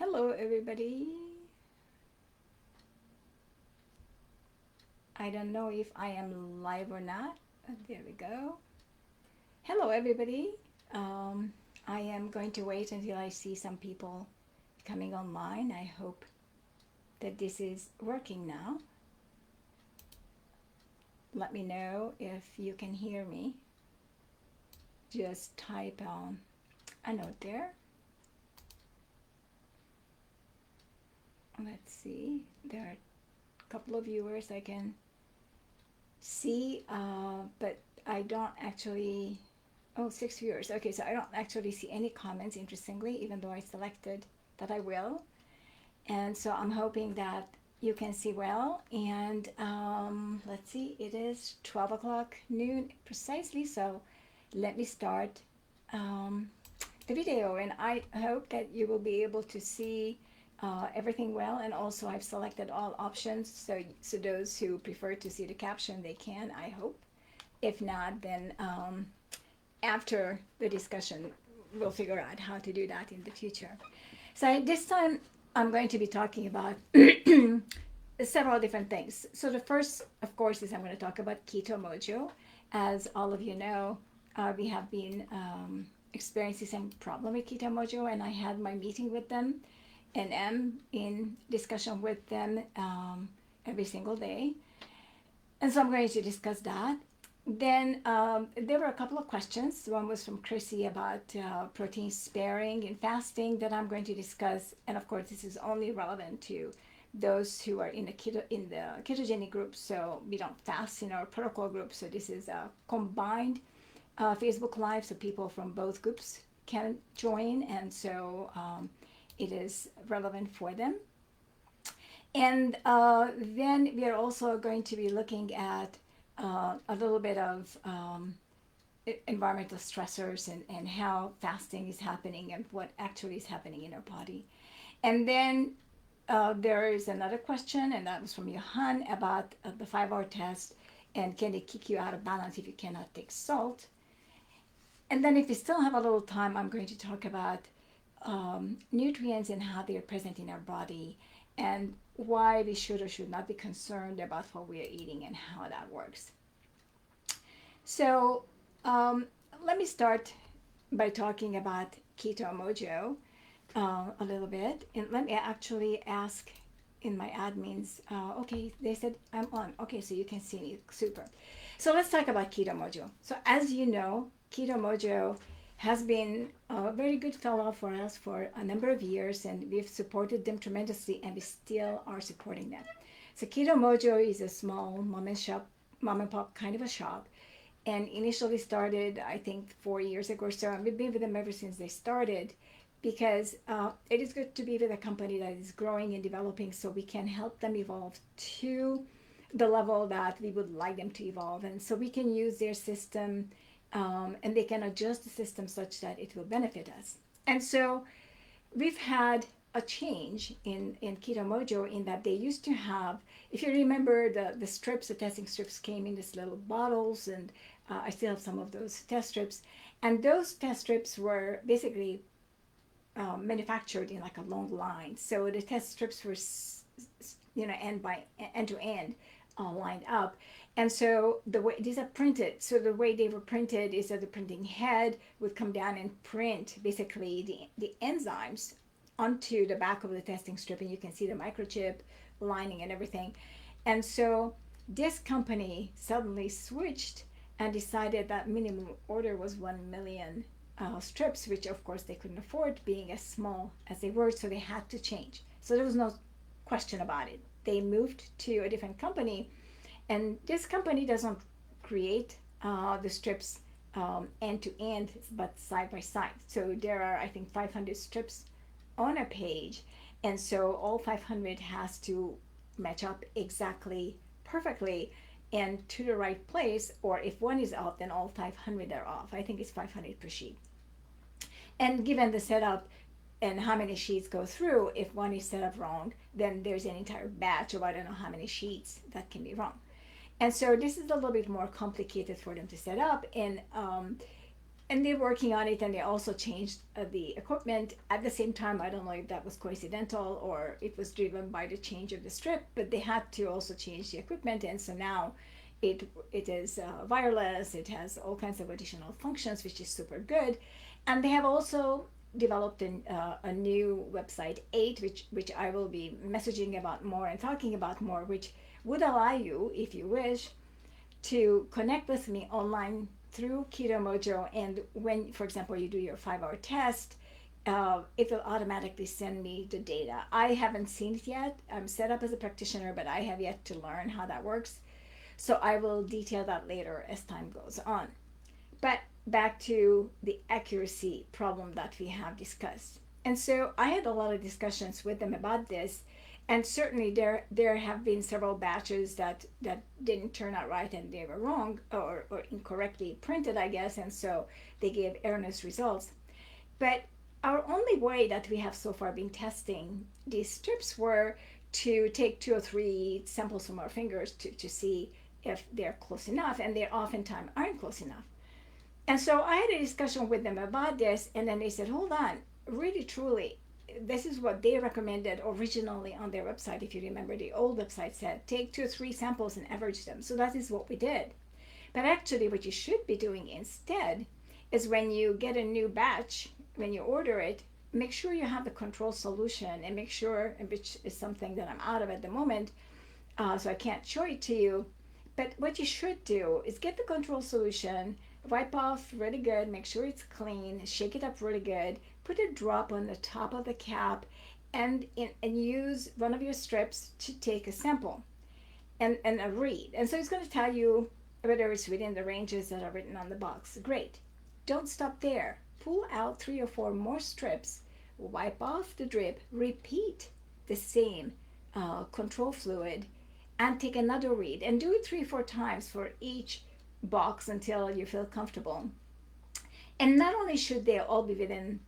Hello, everybody. I don't know if I am live or not. There we go. Hello, everybody. Um, I am going to wait until I see some people coming online. I hope that this is working now. Let me know if you can hear me. Just type a note there. Let's see. There are a couple of viewers I can see, but I don't actually. Oh, 6 viewers. Okay, so I don't actually see any comments, interestingly, even though I selected that I will. And so I'm hoping that you can see well. And let's see, it is 12 o'clock noon precisely. So let me start um, the video. And I hope that you will be able to see everything well. And also, I've selected all options. So those who prefer to see the caption, they can, I hope. If not, then after the discussion, we'll figure out how to do that in the future. So this time, I'm going to be talking about several different things. So the first, of course, is I'm going to talk about Keto Mojo. As all of you know, we have been experiencing some problem with Keto Mojo, and I had my meeting with them and am in discussion with them every single day. And so I'm going to discuss that. Then there were a couple of questions. One was from Chrissy about protein sparing and fasting that I'm going to discuss. And of course, this is only relevant to those who are in the ketogenic group. So we don't fast in our protocol group. So this is a combined Facebook Live, so people from both groups can join, and so it is relevant for them. And then we are also going to be looking at a little bit of environmental stressors and how fasting is happening and what actually is happening in our body. And then there is another question, and that was from Johan about the 5-hour test and can it kick you out of balance if you cannot take salt. And then if we still have a little time, I'm going to talk about nutrients and how they are present in our body and why we should or should not be concerned about what we are eating and how that works. So let me start by talking about Keto Mojo a little bit. And let me actually ask in my admins, okay, they said I'm on. Okay, so you can see me. Super. So let's talk about Keto Mojo. So as you know, Keto Mojo has been a very good fellow for us for a number of years, and we've supported them tremendously, and we still are supporting them. So Keto Mojo is a small mom and pop kind of a shop, and initially started, I think, 4 years ago or so, and we've been with them ever since they started, because it is good to be with a company that is growing and developing, so we can help them evolve to the level that we would like them to evolve, and so we can use their system. And they can adjust the system such that it will benefit us. And so we've had a change in Keto Mojo in that they used to have, if you remember, the strips, the testing strips came in these little bottles, and I still have some of those test strips. And those test strips were basically manufactured in like a long line. So the test strips were, end to end, lined up. And so the way these are printed, so the way they were printed is that the printing head would come down and print basically the enzymes onto the back of the testing strip, and you can see the microchip lining and everything. And so this company suddenly switched and decided that minimum order was 1 million strips, which of course they couldn't afford being as small as they were, so they had to change. So there was no question about it. They moved to a different company, and this company doesn't create the strips end to end, but side by side. So there are, I think, 500 strips on a page, and so all 500 has to match up exactly perfectly and to the right place, or if one is off, then all 500 are off. I think it's 500 per sheet. And given the setup and how many sheets go through, if one is set up wrong, then there's an entire batch of I don't know how many sheets that can be wrong. And so this is a little bit more complicated for them to set up. And and they're working on it, and they also changed the equipment at the same time. I don't know if that was coincidental or it was driven by the change of the strip, but they had to also change the equipment, and so now it is wireless. It has all kinds of additional functions, which is super good. And they have also developed a new website 8, which I will be messaging about more and talking about more, which would allow you, if you wish, to connect with me online through Keto Mojo. And when, for example, you do your 5-hour test, it will automatically send me the data. I haven't seen it yet. I'm set up as a practitioner, but I have yet to learn how that works. So I will detail that later as time goes on. But back to the accuracy problem that we have discussed. And so I had a lot of discussions with them about this, and certainly there have been several batches that didn't turn out right, and they were wrong or incorrectly printed, I guess, and so they gave erroneous results. But our only way that we have so far been testing these strips were to take 2 or 3 samples from our fingers to see if they're close enough, and they oftentimes aren't close enough. And so I had a discussion with them about this, and then they said, hold on, really, truly, this is what they recommended originally on their website. If you remember, the old website said take 2 or 3 samples and average them. So that is what we did. But actually, what you should be doing instead is when you get a new batch, when you order it, make sure you have the control solution, and make sure, which is something that I'm out of at the moment, so I can't show it to you. But what you should do is get the control solution, wipe off really good, make sure it's clean, shake it up really good, put a drop on the top of the cap, and use one of your strips to take a sample and a read. And so it's going to tell you whether it's within the ranges that are written on the box. Great. Don't stop there. Pull out 3 or 4 more strips, wipe off the drip, repeat the same control fluid, and take another read. And do it 3 or 4 times for each box until you feel comfortable. And not only should they all be within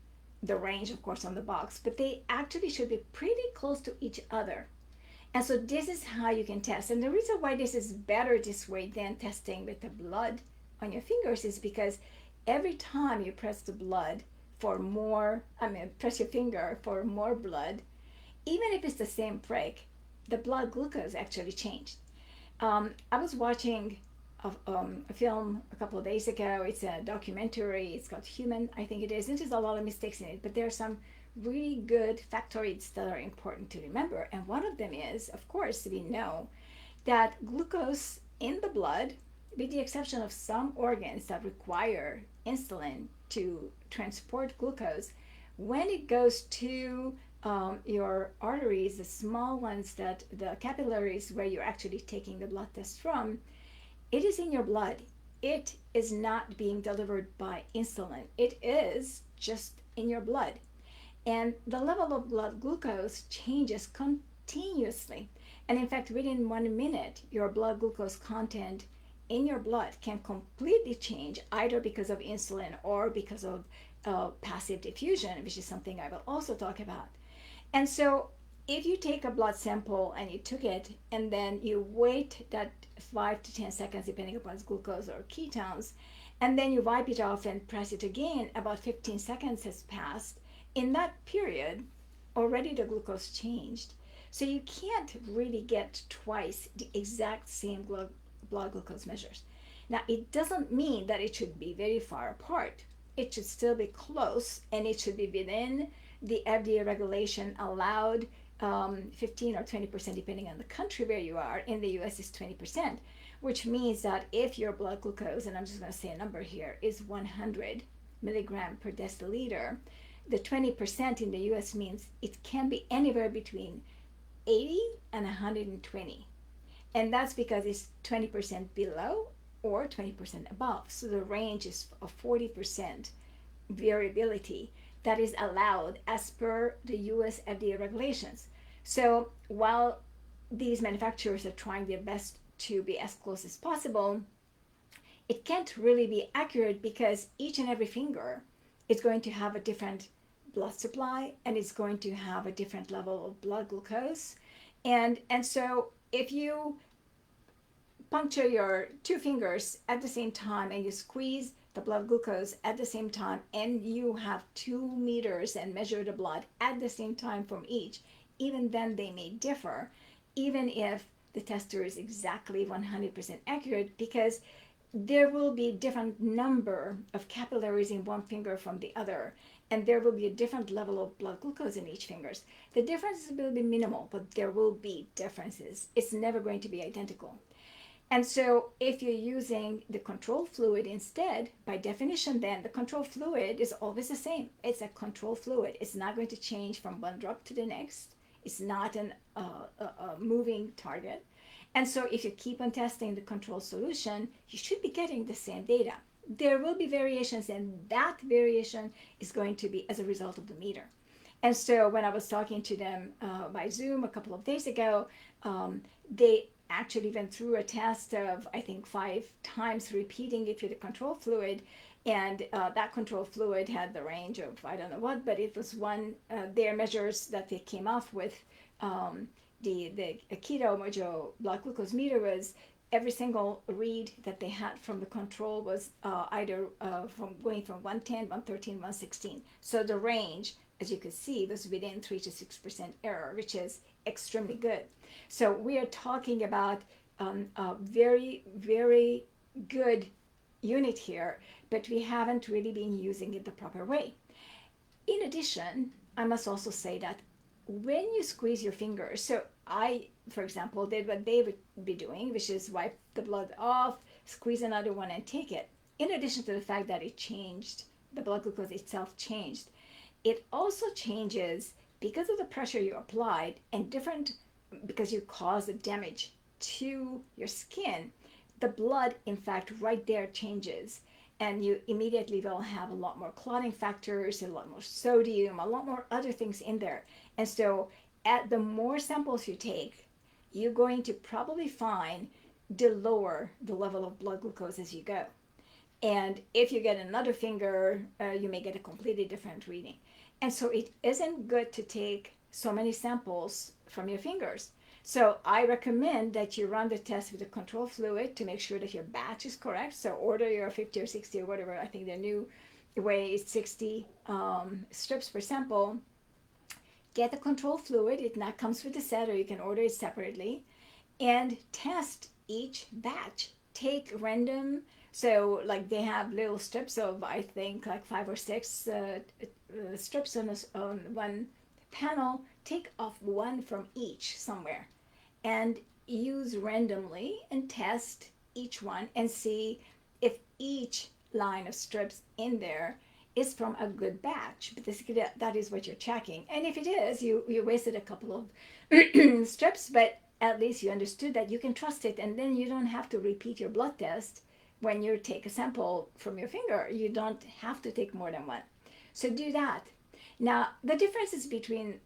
the range, of course, on the box, but they actually should be pretty close to each other. And so this is how you can test. And the reason why this is better this way than testing with the blood on your fingers is because every time you press the blood for more, press your finger for more blood, even if it's the same prick, the blood glucose actually changed. I was watching a film a couple of days ago. It's a documentary. It's called Human, I think it is. And there's a lot of mistakes in it, but there are some really good factoids that are important to remember. And one of them is, of course, we know that glucose in the blood, with the exception of some organs that require insulin to transport glucose, when it goes to your arteries, the small ones, that the capillaries where you're actually taking the blood test from, it is in your blood. It is not being delivered by insulin. It is just in your blood. And the level of blood glucose changes continuously. And in fact, within 1 minute, your blood glucose content in your blood can completely change, either because of insulin or because of passive diffusion, which is something I will also talk about. And so if you take a blood sample and you took it and then you wait that 5 to 10 seconds, depending upon its glucose or ketones, and then you wipe it off and press it again, about 15 seconds has passed. In that period, already the glucose changed. So you can't really get twice the exact same blood glucose measures. Now, it doesn't mean that it should be very far apart. It should still be close, and it should be within the FDA regulation allowed 15 or 20%, depending on the country where you are. In the US, is 20%, which means that if your blood glucose, and I'm just going to say a number here, is 100 milligram per deciliter, the 20% in the US means it can be anywhere between 80 and 120. And that's because it's 20% below or 20% above. So the range is of 40% variability that is allowed as per the US FDA regulations. So while these manufacturers are trying their best to be as close as possible, it can't really be accurate because each and every finger is going to have a different blood supply, and it's going to have a different level of blood glucose. And so if you puncture your 2 fingers at the same time and you squeeze the blood glucose at the same time, and you have 2 meters and measure the blood at the same time from each, even then they may differ, even if the tester is exactly 100% accurate, because there will be different number of capillaries in one finger from the other, and there will be a different level of blood glucose in each fingers. The differences will be minimal, but there will be differences. It's never going to be identical. And so if you're using the control fluid instead, by definition, then the control fluid is always the same. It's a control fluid. It's not going to change from one drop to the next. It's not a moving target. And so if you keep on testing the control solution, you should be getting the same data. There will be variations, and that variation is going to be as a result of the meter. And so when I was talking to them by Zoom a couple of days ago, they actually went through a test of, I think, 5 times repeating it with the control fluid. And that control fluid had the range of, I don't know what, but it was their measures that they came off with. The keto mojo blood glucose meter was every single read that they had from the control was either from going from 110, 113, 116. So the range, as you could see, was within 3 to 6% error, which is extremely good. So we are talking about a very, very good unit here, but we haven't really been using it the proper way. In addition, I must also say that when you squeeze your fingers, so I, for example, did what they would be doing, which is wipe the blood off, squeeze another one, and take it. In addition to the fact that it changed, the blood glucose itself changed, it also changes because of the pressure you applied and because you caused the damage to your skin. The blood, in fact, right there changes. And you immediately will have a lot more clotting factors, a lot more sodium, a lot more other things in there. And so at the more samples you take, you're going to probably find the lower the level of blood glucose as you go. And if you get another finger, you may get a completely different reading. And so it isn't good to take so many samples from your fingers. So I recommend that you run the test with the control fluid to make sure that your batch is correct. So order your 50 or 60 or whatever. I think the new way is 60 strips per sample. Get the control fluid. It not comes with the set, or you can order it separately. And test each batch. Take random. So like they have little strips of, I think, like 5 or 6 strips on one panel. Take off one from each somewhere and use randomly and test each one and see if each line of strips in there is from a good batch. But basically that is what you're checking. And if it is, you wasted a couple of strips, but at least you understood that you can trust it, and then you don't have to repeat your blood test when you take a sample from your finger. You don't have to take more than one. So do that. Now, the differences between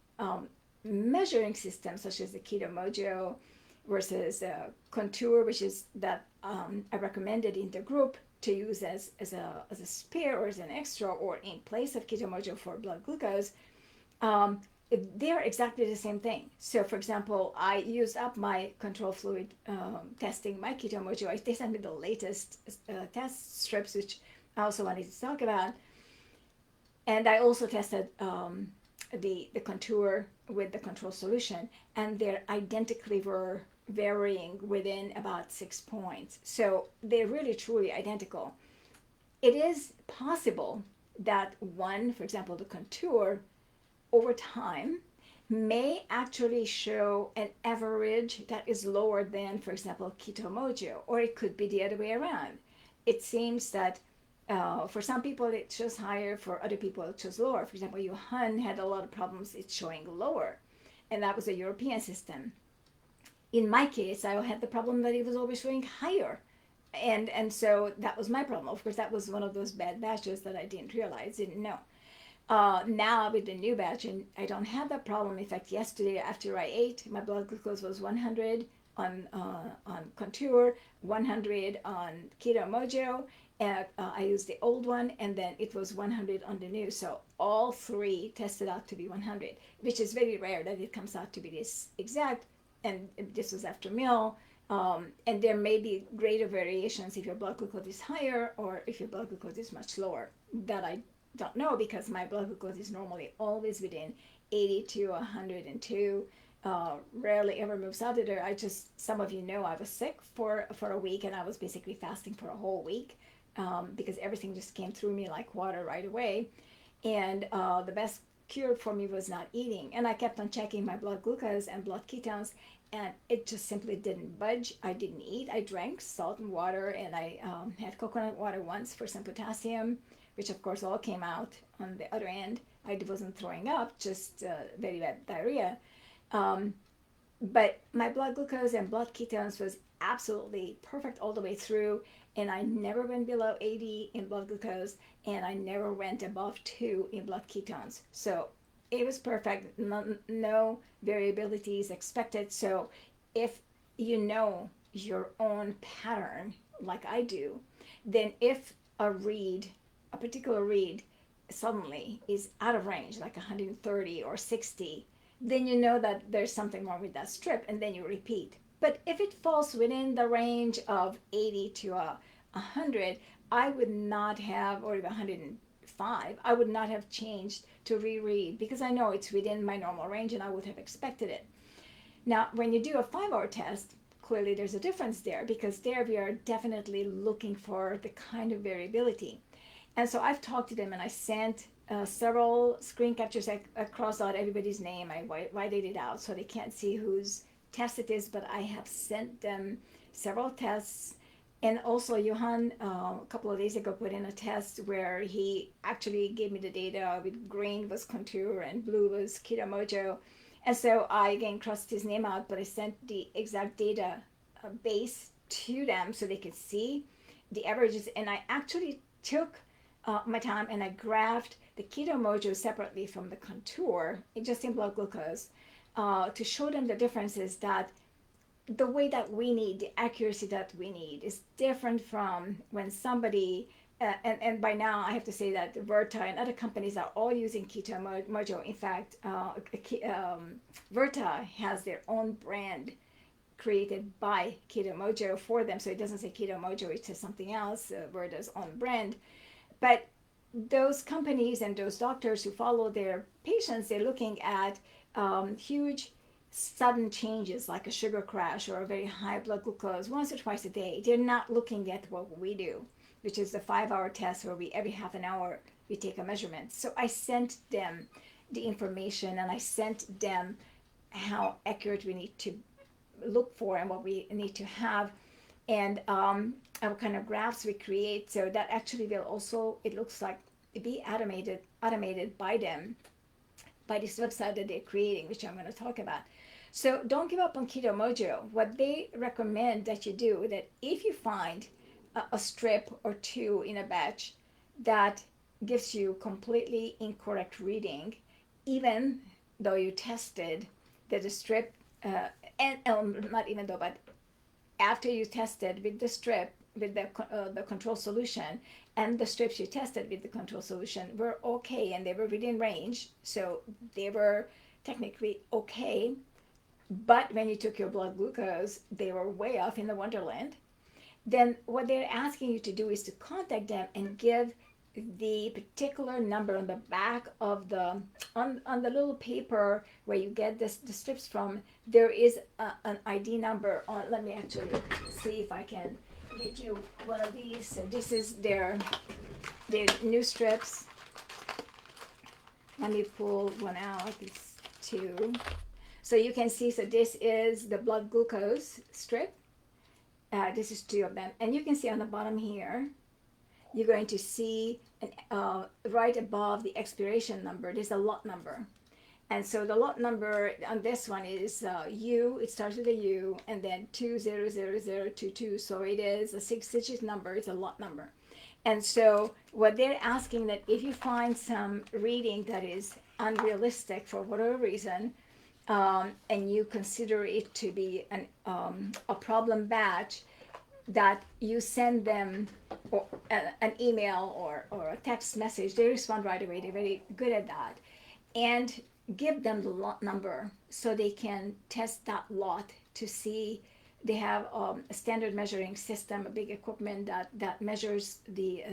measuring systems such as the Keto Mojo versus Contour, which is that I recommended in the group to use as a spare or as an extra or in place of Keto Mojo for blood glucose, they're exactly the same thing. So, for example, I used up my control fluid testing my Keto Mojo. They sent me the latest test strips, which I also wanted to talk about. And I also tested the Contour with the control solution, and they're identically were varying within about 6 points. So they're really truly identical. It is possible that one, for example, the Contour, over time may actually show an average that is lower than, for example, Keto Mojo, or it could be the other way around. It seems that for some people it shows higher, for other people it shows lower. For example, Johan had a lot of problems, it's showing lower, and that was a European system. In my case, I had the problem that it was always showing higher, and so that was my problem. Of course, that was one of those bad batches that I didn't realize, didn't know. Now with the new batch, and I don't have that problem. In fact, yesterday after I ate, my blood glucose was 100 on Contour, 100 on Keto Mojo, and I used the old one, and then it was 100 on the new. So all three tested out to be 100, which is very rare that it comes out to be this exact. And this was after meal. And there may be greater variations if your blood glucose is higher or if your blood glucose is much lower. That I don't know because my blood glucose is normally always within 80 to 102. Rarely ever moves out of there. I just, some of you know, I was sick for a week and I was basically fasting for a whole week because everything just came through me like water right away. And the best cure for me was not eating. And I kept on checking my blood glucose and blood ketones, and it just simply didn't budge. I didn't eat. I drank salt and water, and I had coconut water once for some potassium, which of course all came out on the other end. I wasn't throwing up, just very bad diarrhea. Um, but my blood glucose and blood ketones was absolutely perfect all the way through, and I never went below 80 in blood glucose, and I never went above 2 in blood ketones. So it was perfect. No variability is expected. So if you know your own pattern like I do, then if a particular read suddenly is out of range, like 130 or 60, then you know that there's something wrong with that strip, and then you repeat. But if it falls within the range of 80 to 100, I would not have, or even 105, I would not have changed to reread because I know it's within my normal range and I would have expected it. Now, when you do a 5 hour test, clearly there's a difference there because there we are definitely looking for the kind of variability. And so I've talked to them and I sent several screen captures. I crossed out everybody's name. I whited it out so they can't see whose test it is, but I have sent them several tests. And also, Johan, a couple of days ago, put in a test where he actually gave me the data with green was Contour and blue was Keto Mojo. And so I again crossed his name out, but I sent the exact data base to them so they could see the averages. And I actually took my time and I graphed the Keto Mojo separately from the Contour, just in blood glucose, to show them the differences that the way that we need, the accuracy that we need is different from when somebody, and by now I have to say that Verta and other companies are all using Keto Mojo. In fact, Verta has their own brand created by Keto Mojo for them. So it doesn't say Keto Mojo, it says something else, Verta's own brand. But those companies and those doctors who follow their patients, they're looking at huge sudden changes like a sugar crash or a very high blood glucose once or twice a day. They're not looking at what we do, which is the 5 hour test where we every half an hour we take a measurement. So I sent them the information and I sent them how accurate we need to look for and what we need to have, and what kind of graphs we create. So that actually will also, it looks like, be automated by them, by this website that they're creating, which I'm going to talk about. So don't give up on Keto Mojo. What they recommend that you do, that if you find a strip or two in a batch that gives you completely incorrect reading, even though you tested that the strip, and not even though, but after you tested with the strip, with the control solution, and the strips you tested with the control solution were okay and they were within range, so they were technically okay, but when you took your blood glucose, they were way off in the wonderland, then what they're asking you to do is to contact them and give the particular number on the back of the on the little paper where you get the strips from. There is an ID number on. Let me actually see if I can get you one of these. So this is their new strips. Let me pull one out. It's two. So you can see, so this is the blood glucose strip. This is two of them. And you can see on the bottom here, you're going to see right above the expiration number, there's a lot number. And so the lot number on this one is U, it starts with a U, and then 200022. So it is a 6-digit number, it's a lot number. And so what they're asking, that if you find some reading that is unrealistic for whatever reason, and you consider it to be a problem batch, that you send them an email or a text message. They respond right away. They're very good at that. And give them the lot number so they can test that lot to see they have a standard measuring system, a big equipment that measures the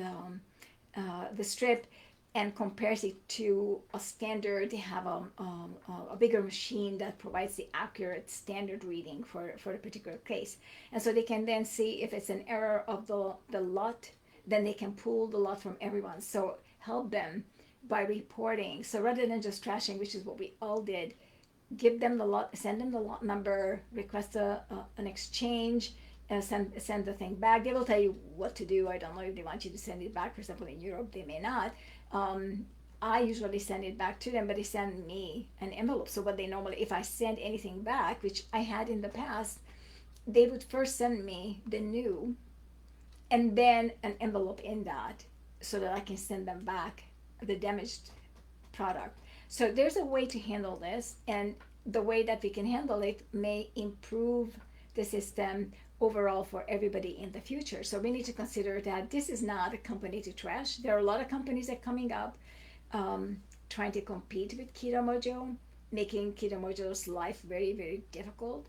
strip and compares it to a standard. They have a bigger machine that provides the accurate standard reading for a particular case. And so they can then see if it's an error of the lot, then they can pull the lot from everyone. So help them by reporting. So rather than just trashing, which is what we all did, give them the lot, send them the lot number, request an exchange, and send the thing back. They will tell you what to do. I don't know if they want you to send it back. For example, in Europe, they may not. Um, I usually send it back to them, but they send me an envelope. So what they normally, if I send anything back, which I had in the past, they would first send me the new, and then an envelope in that, so that I can send them back the damaged product. So there's a way to handle this, and the way that we can handle it may improve the system overall for everybody in the future. So we need to consider that this is not a company to trash. There are a lot of companies that are coming up trying to compete with Keto Mojo, making Keto Mojo's life very, very difficult.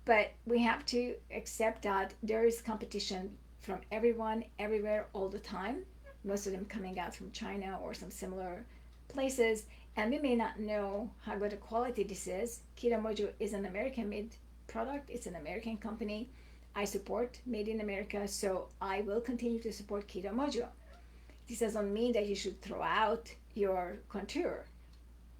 But we have to accept that there is competition from everyone, everywhere, all the time. Most of them coming out from China or some similar places, and we may not know how good a quality this is. Keto Mojo is an American made product, it's an American company. I support Made in America, so I will continue to support Keto Mojo. This doesn't mean that you should throw out your contour.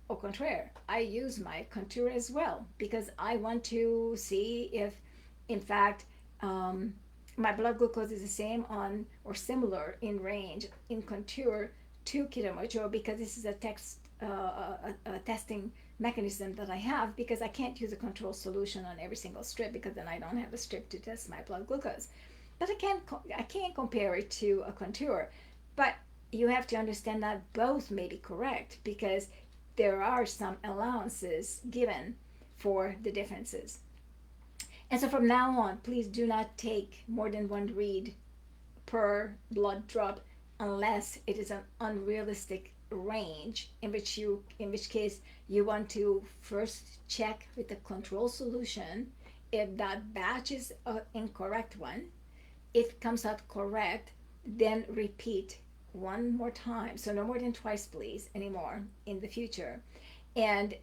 Au contraire, I use my contour as well because I want to see if, in fact, my blood glucose is the same on or similar in range in contour to Keto Mojo, because this is a testing mechanism that I have, because I can't use a control solution on every single strip because then I don't have a strip to test my blood glucose. But I can't compare it to a contour. But you have to understand that both may be correct because there are some allowances given for the differences. And so from now on, please do not take more than one read per blood drop unless it is an unrealistic range, in which case you want to first check with the control solution if that batch is an incorrect one. If it comes out correct, then repeat one more time. So no more than twice, please, anymore in the future. And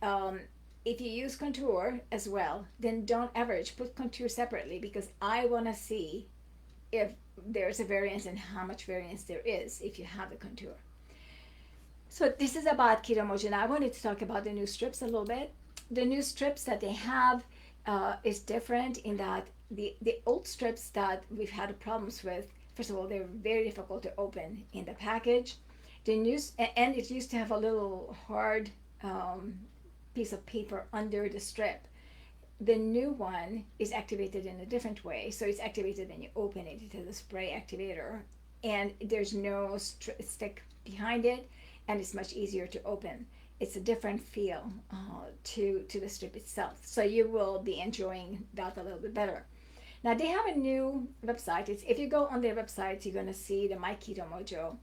if you use contour as well, then don't average. Put contour separately because I want to see if there's a variance and how much variance there is if you have the contour. So this is about Keto Mojo. Now I wanted to talk about the new strips a little bit. The new strips that they have is different in that the old strips that we've had problems with, first of all, they're very difficult to open in the package. The new, and it used to have a little hard piece of paper under the strip. The new one is activated in a different way. So it's activated and you open it. It has a spray activator and there's no stick behind it, and it's much easier to open. It's a different feel to the strip itself. So you will be enjoying that a little bit better. Now they have a new website. If you go on their website, you're going to see the My Keto Mojo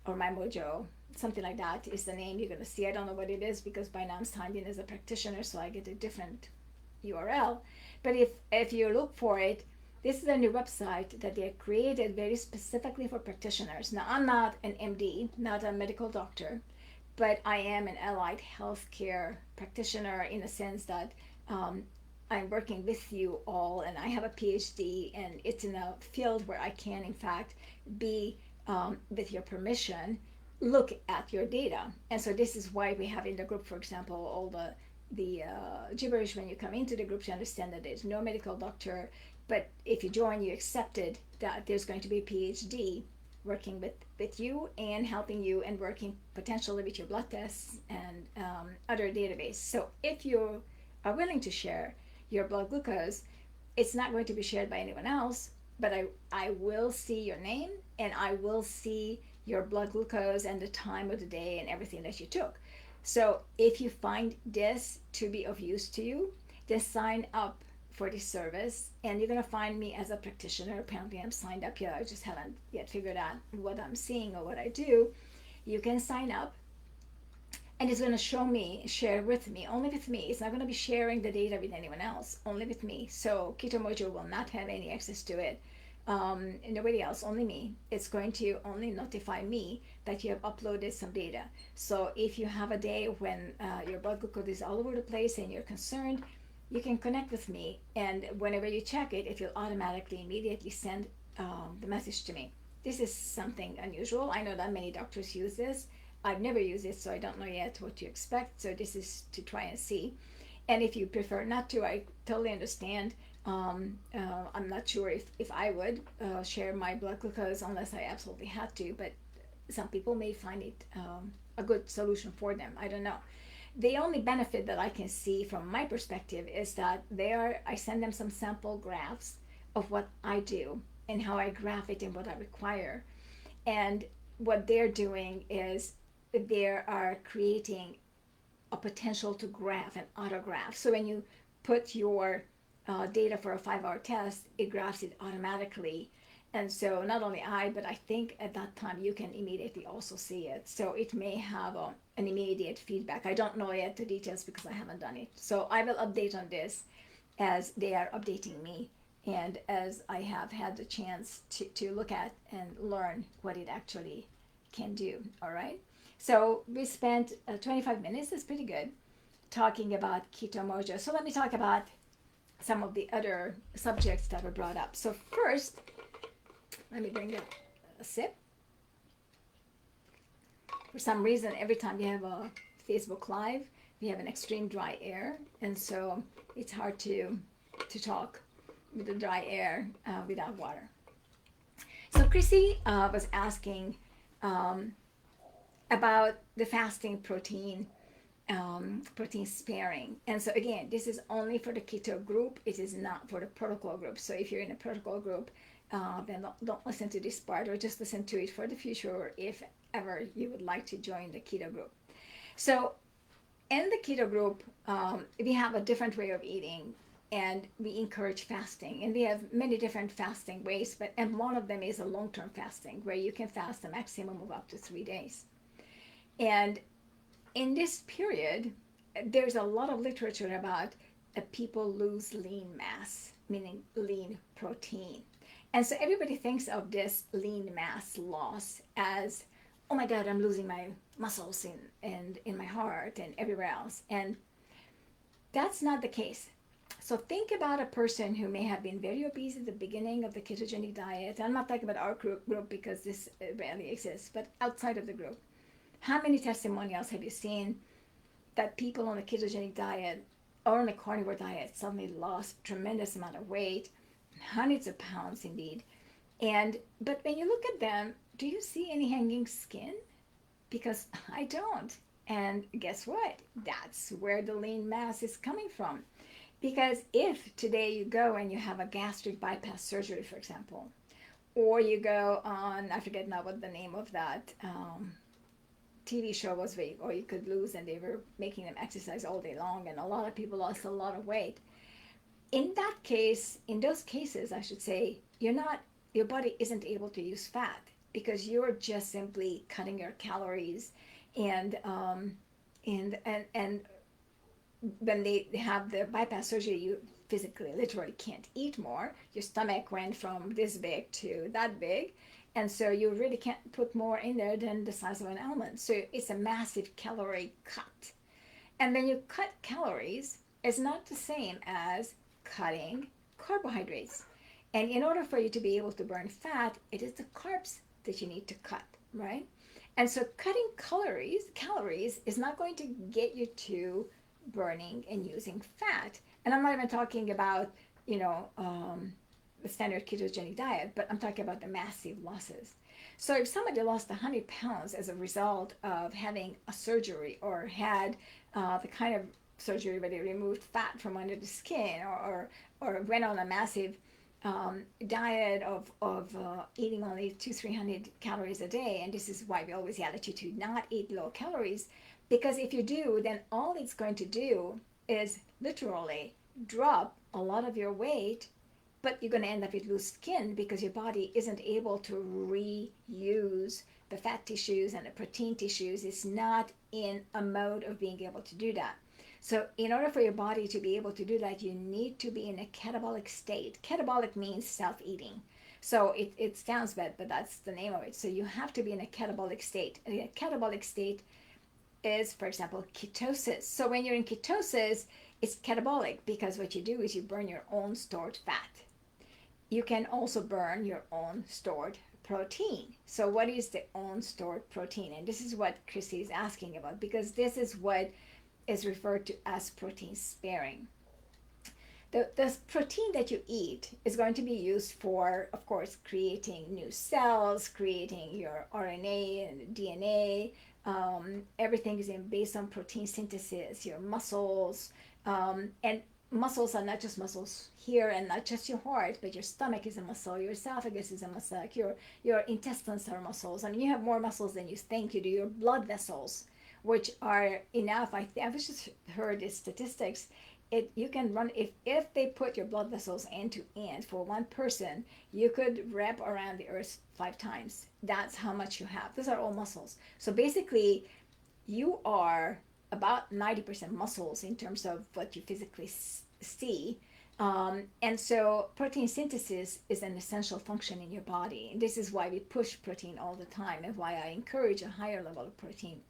or My Mojo, something like that is the name you're going to see. I don't know what it is because by now I'm signed in as a practitioner, so I get a different URL. But if you look for it, this is a new website that they created very specifically for practitioners. Now I'm not an MD, not a medical doctor, but I am an allied healthcare practitioner in the sense that I'm working with you all, and I have a PhD, and it's in a field where I can, in fact, be, with your permission, look at your data. And so this is why we have in the group, for example, all the gibberish when you come into the group. You understand that there's no medical doctor, but if you join, you accepted that there's going to be a PhD working with you and helping you and working potentially with your blood tests and other database. So if you are willing to share your blood glucose, it's not going to be shared by anyone else, but I will see your name and I will see your blood glucose and the time of the day and everything that you took. So if you find this to be of use to you, then sign up for this service, and you're going to find me as a practitioner. Apparently I'm signed up here. I just haven't yet figured out what I'm seeing or what I do. You can sign up and it's going to show me, share with me, only with me. It's not going to be sharing the data with anyone else, only with me. So Keto Mojo will not have any access to it. Nobody else, only me. It's going to only notify me that you have uploaded some data. So if you have a day when your blood glucose is all over the place and you're concerned, you can connect with me. And whenever you check it, it will automatically immediately send the message to me. This is something unusual. I know that many doctors use this. I've never used it, so I don't know yet what to expect. So this is to try and see. And if you prefer not to, I totally understand. I'm not sure if I would share my blood glucose unless I absolutely had to, but some people may find it a good solution for them. I don't know. The only benefit that I can see from my perspective is that I send them some sample graphs of what I do and how I graph it and what I require. And what they're doing is they are creating a potential to graph and autograph. So when you put your data for a 5-hour test, it graphs it automatically. And so not only I, but I think at that time you can immediately also see it. So it may have an immediate feedback. I don't know yet the details because I haven't done it. So I will update on this as they are updating me and as I have had the chance to look at and learn what it actually can do. All right. So we spent 25 minutes, that's pretty good, talking about Keto Mojo. So let me talk about some of the other subjects that were brought up. So first, let me bring a sip. For some reason, every time you have a Facebook Live, we have an extreme dry air, and so it's hard to talk with the dry air without water. So Chrissy was asking about the fasting protein sparing. And so again, this is only for the keto group. It is not for the protocol group. So if you're in a protocol group, then don't listen to this part, or just listen to it for the future, or if ever you would like to join the keto group. So in the keto group, we have a different way of eating, and we encourage fasting. And we have many different fasting ways, and one of them is a long-term fasting, where you can fast a maximum of up to 3 days. And in this period, there's a lot of literature about people lose lean mass, meaning lean protein. And so everybody thinks of this lean mass loss as, oh my God, I'm losing my muscles in my heart and everywhere else. And that's not the case. So think about a person who may have been very obese at the beginning of the ketogenic diet. I'm not talking about our group because this rarely exists, but outside of the group. How many testimonials have you seen that people on a ketogenic diet or on a carnivore diet suddenly lost tremendous amount of weight, hundreds of pounds indeed? But when you look at them, do you see any hanging skin? Because I don't. And guess what? That's where the lean mass is coming from. Because if today you go and you have a gastric bypass surgery, for example, or you go on, I forget now what the name of that TV show was, or you could lose, and they were making them exercise all day long, and a lot of people lost a lot of weight. In those cases, I should say, your body isn't able to use fat because you're just simply cutting your calories, and when they have the bypass surgery, you physically, literally can't eat more. Your stomach went from this big to that big. And so you really can't put more in there than the size of an almond. So it's a massive calorie cut. And when you cut calories, it's not the same as cutting carbohydrates. And in order for you to be able to burn fat, it is the carbs that you need to cut, right? And so cutting calories is not going to get you to burning and using fat. And I'm not even talking about, the standard ketogenic diet, but I'm talking about the massive losses. So if somebody lost 100 pounds as a result of having a surgery, or had the kind of surgery where they removed fat from under the skin, or went on a massive diet of eating only 200-300 calories a day, and this is why we always yell at you to not eat low calories, because if you do, then all it's going to do is literally drop a lot of your weight, but you're going to end up with loose skin because your body isn't able to reuse the fat tissues and the protein tissues is not in a mode of being able to do that. So in order for your body to be able to do that, you need to be in a catabolic state. Catabolic means self-eating. So it sounds bad, but that's the name of it. So you have to be in a catabolic state. And a catabolic state is, for example, ketosis. So when you're in ketosis, it's catabolic because what you do is you burn your own stored fat. You can also burn your own stored protein. So what is the own stored protein? And this is what Chrissy is asking about, because this is what is referred to as protein sparing. The protein that you eat is going to be used for, of course, creating new cells, creating your RNA and DNA. Everything is based on protein synthesis, your muscles. And muscles are not just muscles here and not just your heart, but your stomach is a muscle, your esophagus is a muscle, your intestines are muscles. I mean, you have more muscles than you think you do. Your blood vessels, which are enough. I just heard the statistics. You can run if they put your blood vessels end to end for one person, you could wrap around the earth 5 times. That's how much you have. Those are all muscles. So basically, you are about 90% muscles in terms of what you physically see. And so protein synthesis is an essential function in your body. And this is why we push protein all the time and why I encourage a higher level of protein.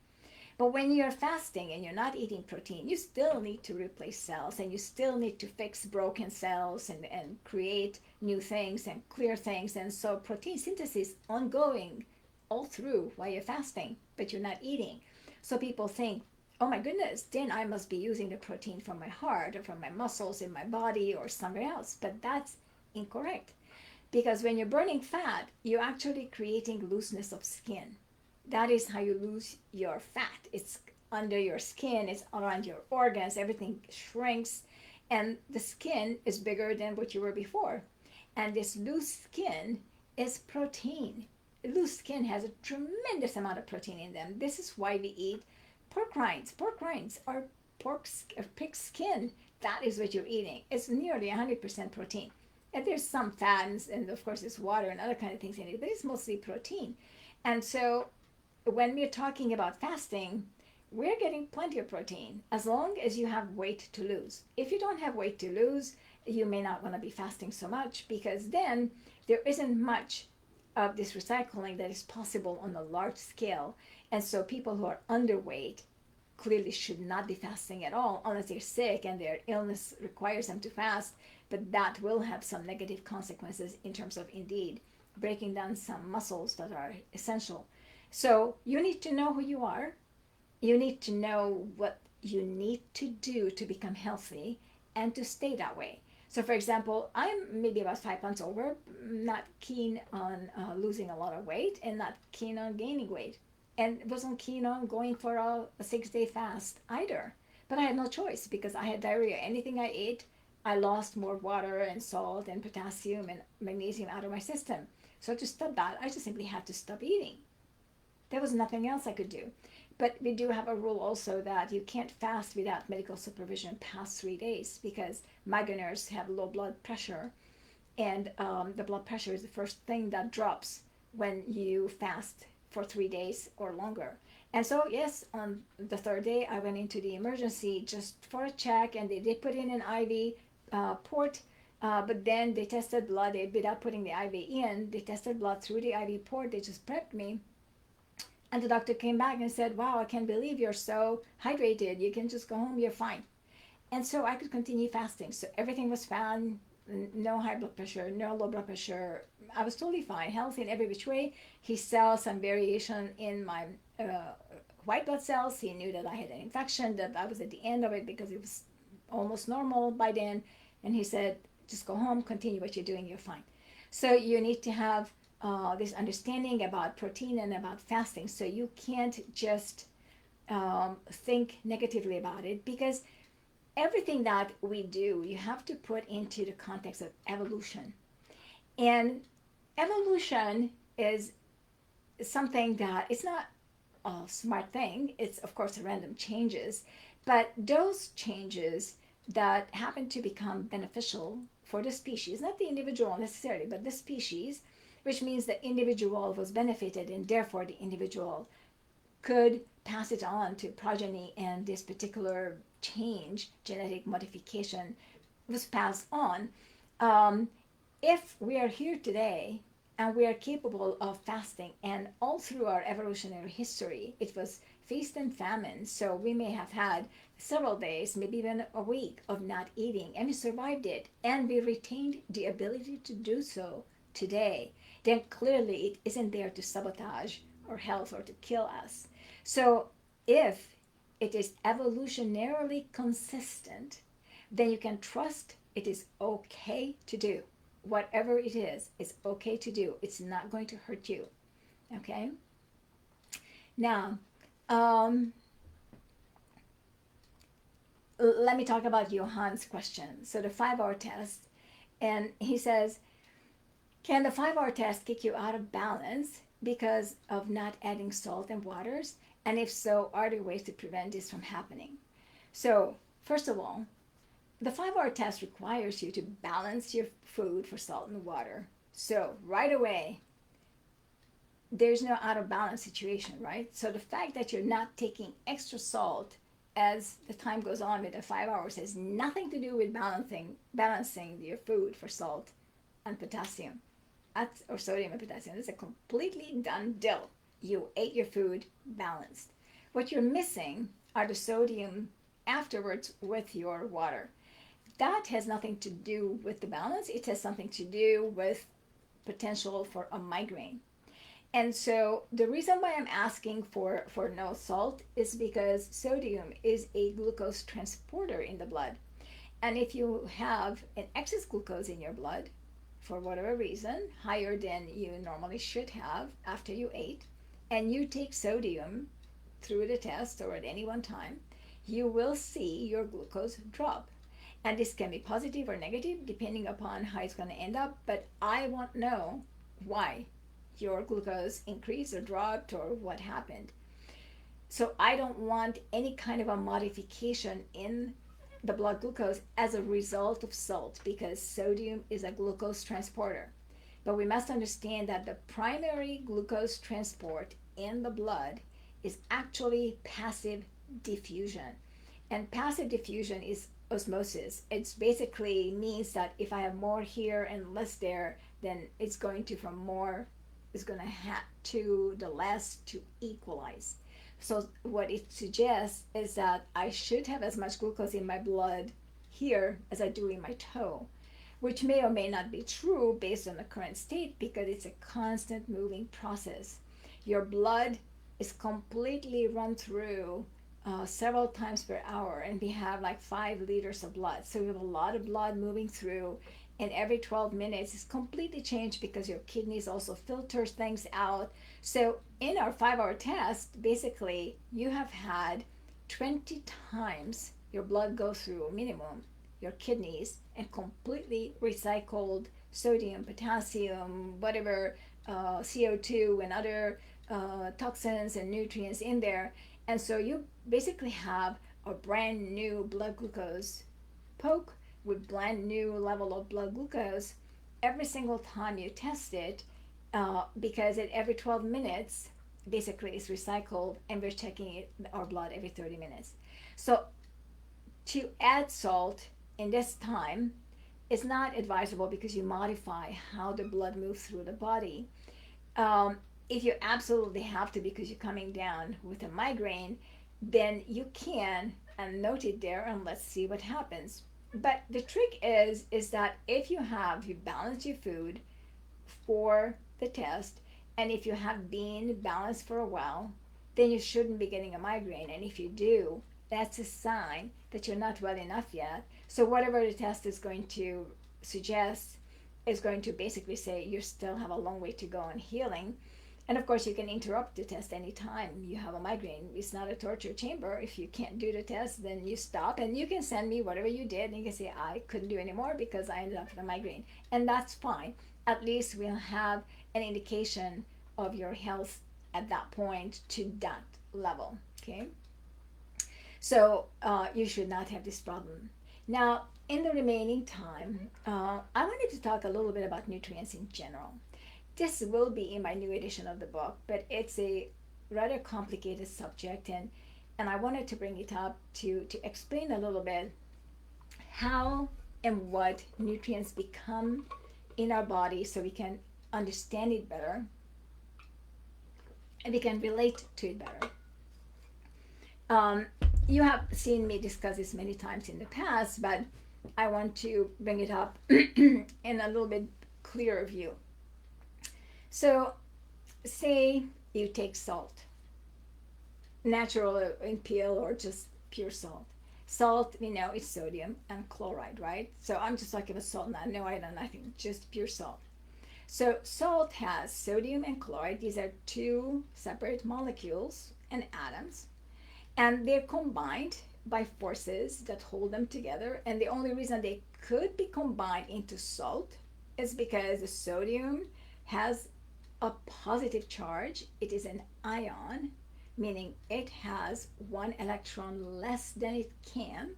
But when you're fasting and you're not eating protein, you still need to replace cells and you still need to fix broken cells and create new things and clear things. And so protein synthesis ongoing all through while you're fasting, but you're not eating. So people think, oh my goodness, then I must be using the protein from my heart or from my muscles in my body or somewhere else. But that's incorrect. Because when you're burning fat, you're actually creating looseness of skin. That is how you lose your fat. It's under your skin, it's around your organs, everything shrinks, and the skin is bigger than what you were before. And this loose skin is protein. Loose skin has a tremendous amount of protein in them. This is why we eat pork rinds. Pork rinds are pig skin. That is what you're eating. It's nearly 100% protein. And there's some fats, and of course there's water and other kind of things in it, but it's mostly protein. And so when we're talking about fasting, we're getting plenty of protein as long as you have weight to lose. If you don't have weight to lose, you may not want to be fasting so much, because then there isn't much of this recycling that is possible on a large scale. And so people who are underweight clearly should not be fasting at all unless they're sick and their illness requires them to fast. But that will have some negative consequences in terms of indeed breaking down some muscles that are essential. So you need to know who you are. You need to know what you need to do to become healthy and to stay that way. So for example, I'm maybe about 5 pounds over, not keen on losing a lot of weight and not keen on gaining weight. And wasn't keen on going for a 6-day fast either. But I had no choice because I had diarrhea. Anything I ate, I lost more water and salt and potassium and magnesium out of my system. So to stop that, I just simply had to stop eating. There was nothing else I could do. But we do have a rule also that you can't fast without medical supervision past 3 days, because migraineurs have low blood pressure, and the blood pressure is the first thing that drops when you fast for 3 days or longer. And so yes, on the 3rd day I went into the emergency just for a check, and they did put in an IV port, but then they tested blood without putting the IV in. They tested blood through the IV port. They just prepped me. And the doctor came back and said, wow, I can't believe you're so hydrated. You can just go home, you're fine. And so I could continue fasting. So everything was fine. No high blood pressure, no low blood pressure. I was totally fine, healthy in every which way. He saw some variation in my white blood cells. He knew that I had an infection, that I was at the end of it because it was almost normal by then. And he said, just go home, continue what you're doing, you're fine. So you need to have this understanding about protein and about fasting. So you can't just think negatively about it, because everything that we do, you have to put into the context of evolution. And evolution is something that it's not a smart thing. It's, of course, random changes. But those changes that happen to become beneficial for the species, not the individual necessarily, but the species, which means the individual was benefited and therefore the individual could pass it on to progeny, and this particular change, genetic modification, was passed on. Um, if we are here today and we are capable of fasting, and all through our evolutionary history, it was feast and famine, so we may have had several days, maybe even a week of not eating, and we survived it, and we retained the ability to do so today, then clearly it isn't there to sabotage our health or to kill us. So if it is evolutionarily consistent, then you can trust it is okay to do. Whatever it is, it's okay to do. It's not going to hurt you. Okay? Now, um, let me talk about Johan's question. So, the 5 hour test, and he says, can the 5 hour test kick you out of balance because of not adding salt and waters? And if so, are there ways to prevent this from happening? So, first of all, the 5 hour test requires you to balance your food for salt and water. So, right away, there's no out of balance situation, right? So, the fact that you're not taking extra salt as the time goes on with the 5 hours has nothing to do with balancing your food for salt and potassium, or sodium and potassium. It's a completely done deal. You ate your food balanced. What you're missing are the sodium afterwards with your water. That has nothing to do with the balance. It has something to do with potential for a migraine. And so the reason why I'm asking for no salt is because sodium is a glucose transporter in the blood. And if you have an excess glucose in your blood, for whatever reason, higher than you normally should have after you ate, and you take sodium through the test or at any one time, you will see your glucose drop. And this can be positive or negative depending upon how it's going to end up, but I won't know why your glucose increased or dropped or what happened. So I don't want any kind of a modification in the blood glucose as a result of salt, because sodium is a glucose transporter. But we must understand that the primary glucose transport in the blood is actually passive diffusion. And passive diffusion is osmosis. It basically means that if I have more here and less there, then it's going to from more is going to have to the less to equalize. So what it suggests is that I should have as much glucose in my blood here as I do in my toe, which may or may not be true based on the current state, because it's a constant moving process. Your blood is completely run through several times per hour, and we have like 5 liters of blood. So we have a lot of blood moving through, and every 12 minutes is completely changed because your kidneys also filters things out. So in our 5 hour test, basically you have had 20 times your blood go through minimum your kidneys and completely recycled sodium, potassium, whatever, CO2 and other toxins and nutrients in there. And so you basically have a brand new blood glucose poke with brand new level of blood glucose every single time you test it, because at every 12 minutes basically it's recycled, and we're checking it, our blood, every 30 minutes. So to add salt in this time is not advisable because you modify how the blood moves through the body. If you absolutely have to because you're coming down with a migraine, then you can, and note it there, and let's see what happens. But the trick is that if you balance your food for the test, and if you have been balanced for a while, then you shouldn't be getting a migraine. And if you do, that's a sign that you're not well enough yet. So whatever the test is going to suggest is going to basically say you still have a long way to go in healing. And of course, you can interrupt the test anytime you have a migraine. It's not a torture chamber. If you can't do the test, then you stop, and you can send me whatever you did, and you can say, I couldn't do anymore because I ended up with a migraine. And that's fine. At least we'll have an indication of your health at that point to that level. Okay? So you should not have this problem. Now, in the remaining time, I wanted to talk a little bit about nutrients in general. this will be in my new edition of the book, but it's a rather complicated subject, and I wanted to bring it up to explain a little bit how and what nutrients become in our body so we can understand it better and we can relate to it better. Um, you have seen me discuss this many times in the past, but I want to bring it up in a little bit clearer view. So, say you take salt, natural in pill or just pure salt. Salt, we know, is sodium and chloride, right? So I'm just talking about salt now, no iodine, nothing, just pure salt. So salt has sodium and chloride. These are two separate molecules and atoms, and they're combined by forces that hold them together. And the only reason they could be combined into salt is because the sodium has a positive charge. It is an ion, meaning it has one electron less than it can.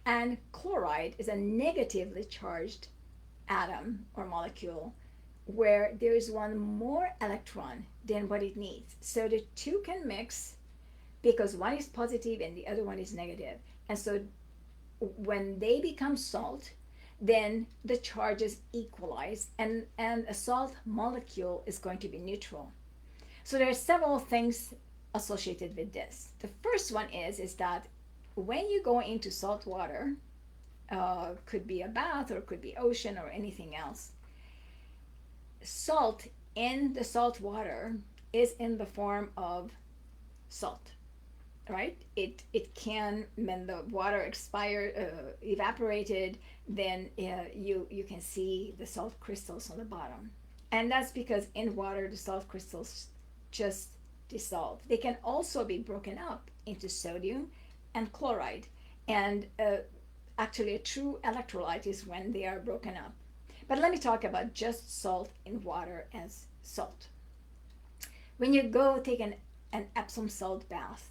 And chloride is a negatively charged atom or molecule where there is one more electron than what it needs. So the two can mix because one is positive and the other one is negative. And so when they become salt, then the charges equalize, and a salt molecule is going to be neutral. So there are several things associated with this. The first one is that when you go into salt water, could be a bath or could be ocean or anything else, salt in the salt water is in the form of salt, right? It can, when the water evaporated, then you can see the salt crystals on the bottom, and that's because in water the salt crystals just dissolve. They can also be broken up into sodium and chloride, and actually a true electrolyte is when they are broken up. But let me talk about just salt in water as salt. When you go take an Epsom salt bath,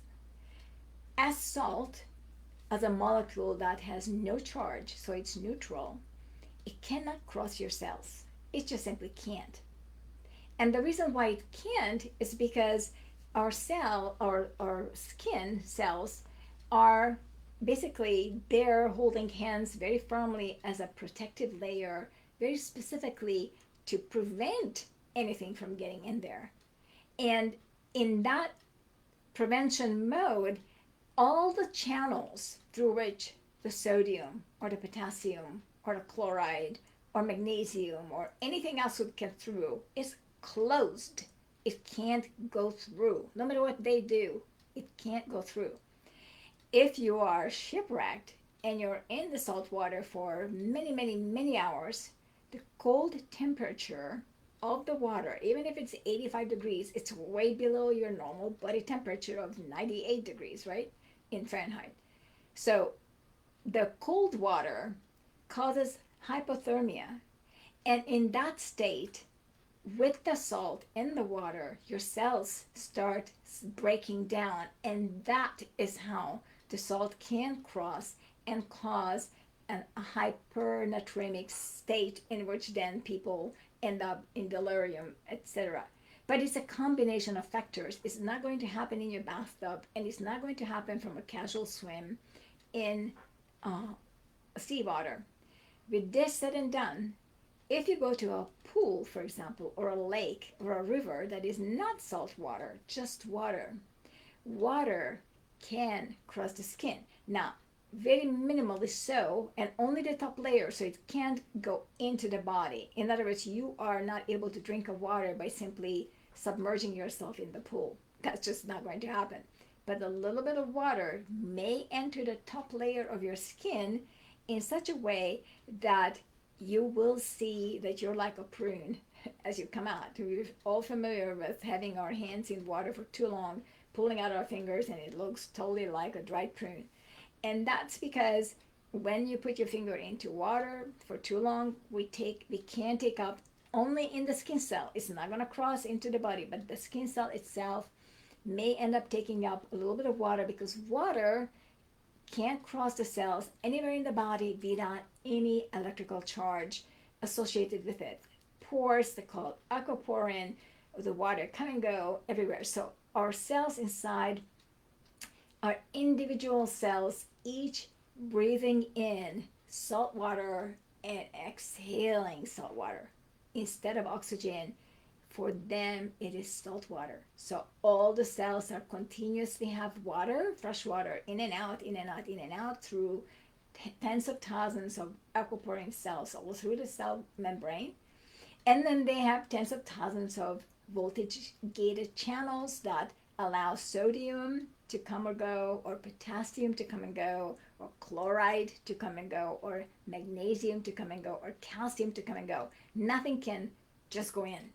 as salt, as a molecule that has no charge, so it's neutral, it cannot cross your cells. It just simply can't. And the reason why it can't is because our skin cells are basically there holding hands very firmly as a protective layer, very specifically to prevent anything from getting in there. And in that prevention mode, all the channels through which the sodium or the potassium or the chloride or magnesium or anything else would get through is closed. It can't go through. No matter what they do, it can't go through. If you are shipwrecked and you're in the salt water for many, many, many hours, the cold temperature of the water, even if it's 85 degrees, it's way below your normal body temperature of 98 degrees, right? In Fahrenheit. So the cold water causes hypothermia. And in that state, with the salt in the water, your cells start breaking down. And that is how the salt can cross and cause a hypernatremic state in which then people end up in delirium, etc. But it's a combination of factors. It's not going to happen in your bathtub, and it's not going to happen from a casual swim in seawater. With this said and done, if you go to a pool, for example, or a lake or a river that is not salt water, just water, water can cross the skin. Now, very minimally so, and only the top layer, so it can't go into the body. In other words, you are not able to drink of water by simply submerging yourself in the pool. That's just not going to happen. But a little bit of water may enter the top layer of your skin in such a way that you will see that you're like a prune as you come out. We're all familiar with having our hands in water for too long, pulling out our fingers, and it looks totally like a dried prune. And that's because when you put your finger into water for too long, we can take up only in the skin cell. It's not going to cross into the body, but the skin cell itself may end up taking up a little bit of water because water can't cross the cells anywhere in the body without any electrical charge associated with it. pores, they call it aquaporin, the water come and go everywhere. So our cells inside are individual cells, each breathing in salt water and exhaling salt water. Instead of oxygen, for them it is salt water. So all the cells are continuously have water, fresh water, in and out, in and out, in and out through tens of thousands of aquaporin cells all through the cell membrane. And then they have tens of thousands of voltage gated channels that allow sodium to come or go, or potassium to come and go, or chloride to come and go, or magnesium to come and go, or calcium to come and go. Nothing can just go in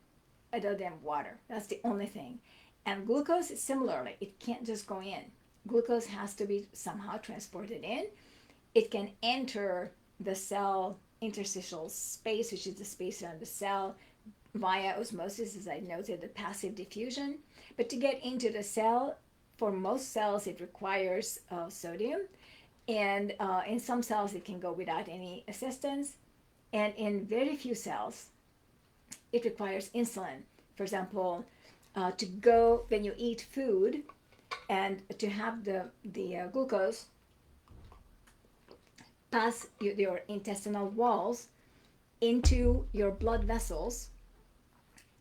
other than water. That's the only thing. And glucose is similarly, it can't just go in. Glucose has to be somehow transported in. It can enter the cell interstitial space, which is the space around the cell, via osmosis, as I noted, the passive diffusion. But to get into the cell, for most cells, it requires sodium. And in some cells, it can go without any assistance. And in very few cells, it requires insulin. For example, to go when you eat food and to have the glucose pass your intestinal walls into your blood vessels,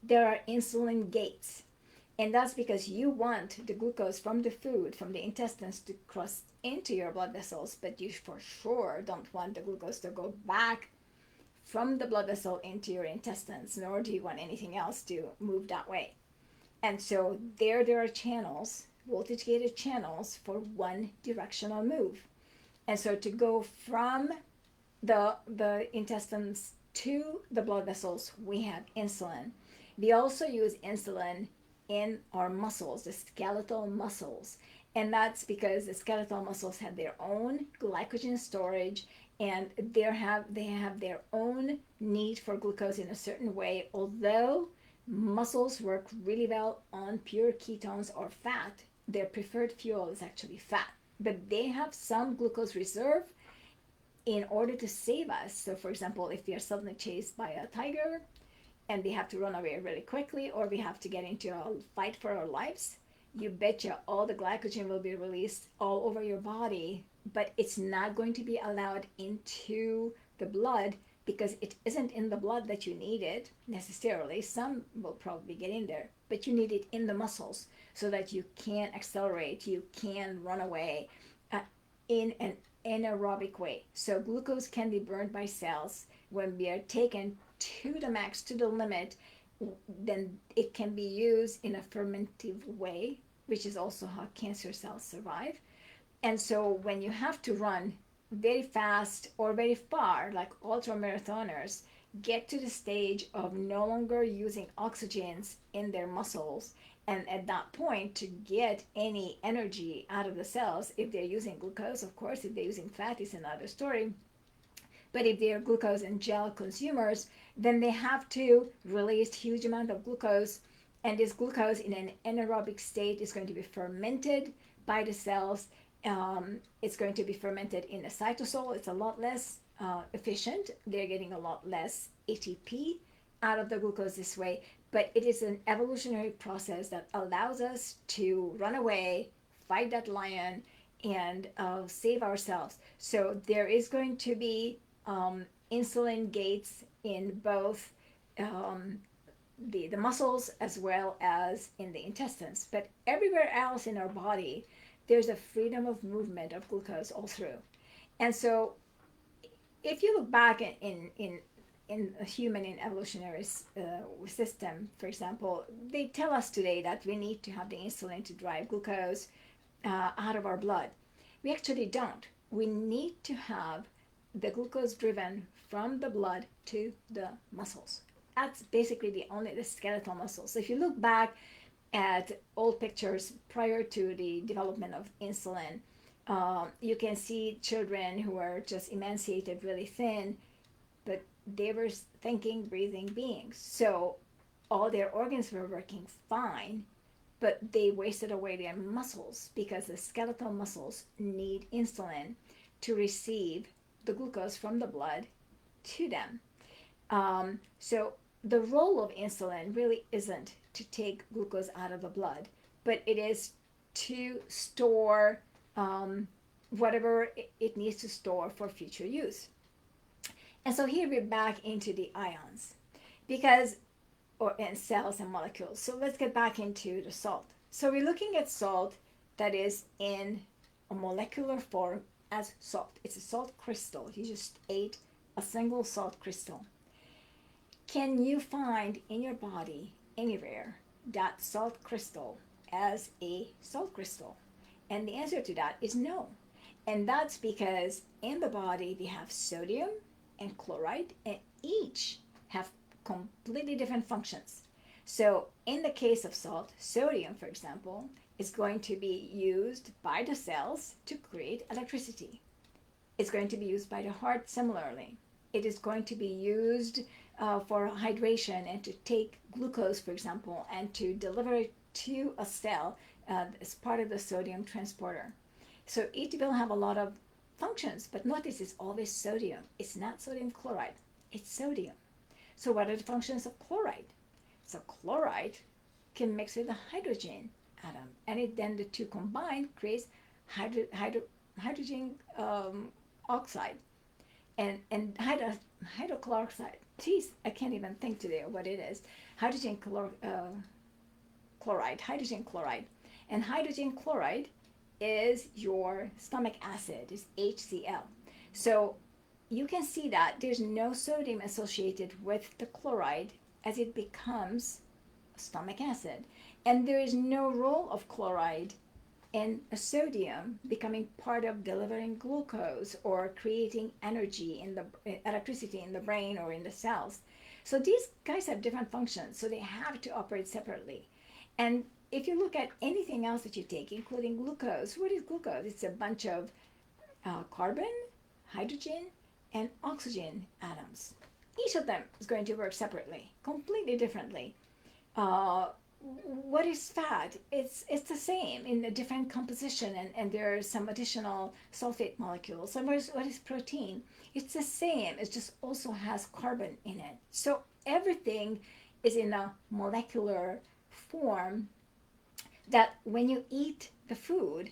there are insulin gates. And that's because you want the glucose from the food, from the intestines, to cross into your blood vessels, but you for sure don't want the glucose to go back from the blood vessel into your intestines, nor do you want anything else to move that way. And so there are channels, voltage gated channels, for one directional move. And so to go from the intestines to the blood vessels, we have insulin. We also use insulin in our muscles, the skeletal muscles. And that's because the skeletal muscles have their own glycogen storage, and they have their own need for glucose in a certain way. Although muscles work really well on pure ketones or fat, their preferred fuel is actually fat. But they have some glucose reserve in order to save us. So for example, if we are suddenly chased by a tiger and we have to run away really quickly, or we have to get into a fight for our lives, you betcha all the glycogen will be released all over your body, but it's not going to be allowed into the blood because it isn't in the blood that you need it necessarily. Some will probably get in there, but you need it in the muscles so that you can accelerate, you can run away in an anaerobic way. So glucose can be burned by cells. When we are taken to the max, to the limit, then it can be used in a fermentative way, which is also how cancer cells survive. And so when you have to run very fast or very far, like ultra marathoners, get to the stage of no longer using oxygens in their muscles, and at that point to get any energy out of the cells, if they're using glucose, of course, if they're using fat, it's another story. But if they're glucose and gel consumers, then they have to release huge amount of glucose, and this glucose in an anaerobic state is going to be fermented by the cells. It's going to be fermented in the cytosol. It's a lot less efficient. They're getting a lot less ATP out of the glucose this way, but it is an evolutionary process that allows us to run away, fight that lion, and save ourselves. So there is going to be insulin gates in both the muscles as well as in the intestines. But everywhere else in our body, there's a freedom of movement of glucose all through. And so if you look back in a human in evolutionary system, for example, they tell us today that we need to have the insulin to drive glucose out of our blood. We actually don't. We need to have the glucose driven from the blood to the muscles. That's basically the skeletal muscles. So if you look back at old pictures prior to the development of insulin, you can see children who are just emaciated, really thin, but they were thinking, breathing beings. So all their organs were working fine, but they wasted away their muscles because the skeletal muscles need insulin to receive the glucose from the blood to them. So the role of insulin really isn't to take glucose out of the blood, but it is to store whatever it needs to store for future use. And so here we're back into the ions because, or in cells and molecules. So let's get back into the salt. So we're looking at salt that is in a molecular form as salt. It's a salt crystal. You just ate a single salt crystal. Can you find in your body anywhere that salt crystal as a salt crystal? And the answer to that is no. And that's because in the body we have sodium and chloride, and each have completely different functions. So in the case of salt, sodium, for example, is going to be used by the cells to create electricity. It's going to be used by the heart similarly. It is going to be used for hydration and to take glucose, for example, and to deliver it to a cell as part of the sodium transporter. So it will have a lot of functions, but notice it's always sodium. It's not sodium chloride, it's sodium. So what are the functions of chloride? So chloride can mix with a hydrogen atom, and then the two combined creates hydrogen oxide and hydrochloride. Geez, I can't even think today of what it is. Chloride, hydrogen chloride. And hydrogen chloride is your stomach acid, is HCl. So you can see that there's no sodium associated with the chloride as it becomes stomach acid. And there is no role of chloride in a sodium becoming part of delivering glucose or creating energy in the electricity in the brain or in the cells. So these guys have different functions, so they have to operate separately. And if you look at anything else that you take, including glucose, what is glucose? It's a bunch of carbon, hydrogen, and oxygen atoms. Each of them is going to work separately, completely differently. What is fat? It's the same in a different composition, and there are some additional sulfate molecules. So what is protein? It's the same. It just also has carbon in it. So everything is in a molecular form that when you eat the food,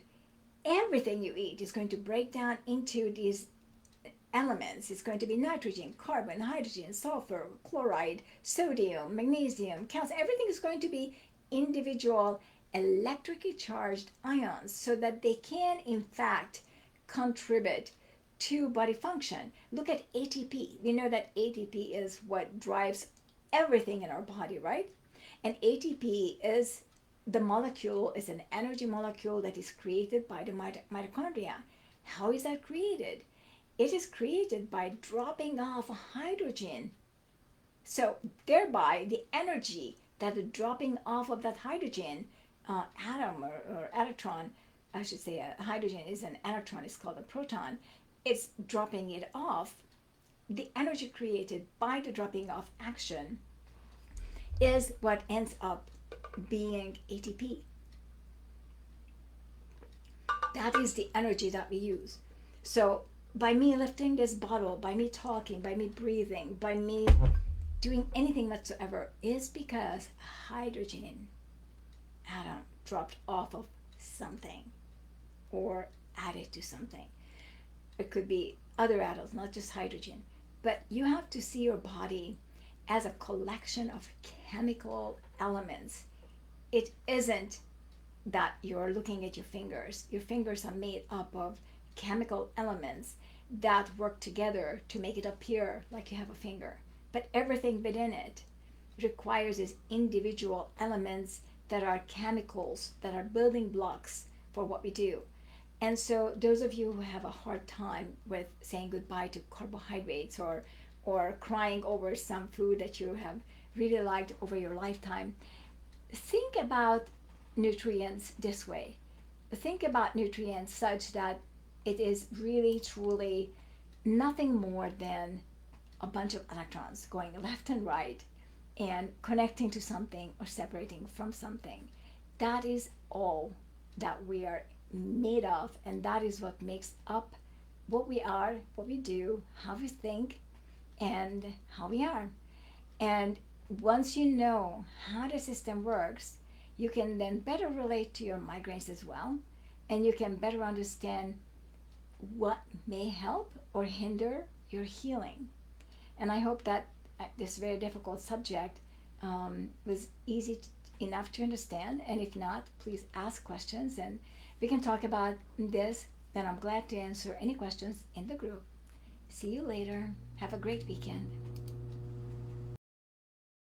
everything you eat is going to break down into these elements. It's going to be nitrogen, carbon, hydrogen, sulfur, chloride, sodium, magnesium, calcium. Everything is going to be individual electrically charged ions so that they can, in fact, contribute to body function. Look at ATP. We know that ATP is what drives everything in our body, right? And ATP is the molecule, is an energy molecule that is created by the mitochondria. How is that created? It is created by dropping off hydrogen. So thereby the energy that the dropping off of that hydrogen atom or electron, I should say hydrogen is an electron, it's called a proton, it's dropping it off. The energy created by the dropping off action is what ends up being ATP. That is the energy that we use. So by me lifting this bottle, by me talking, by me breathing, by me doing anything whatsoever is because hydrogen atom dropped off of something or added to something. It could be other atoms, not just hydrogen. But you have to see your body as a collection of chemical elements. It isn't that you're looking at your fingers. Your fingers are made up of chemical elements that work together to make it appear like you have a finger. But everything within it requires these individual elements that are chemicals, that are building blocks for what we do. And so those of you who have a hard time with saying goodbye to carbohydrates or crying over some food that you have really liked over your lifetime, think about nutrients this way. Think about nutrients such that it is really truly nothing more than a bunch of electrons going left and right and connecting to something or separating from something. That is all that we are made of, and that is what makes up what we are, what we do, how we think, and how we are. And once you know how the system works, you can then better relate to your migraines as well, and you can better understand what may help or hinder your healing. And I hope that this very difficult subject was enough to understand. And if not, please ask questions and we can talk about this. Then I'm glad to answer any questions in the group. See you later. Have a great weekend.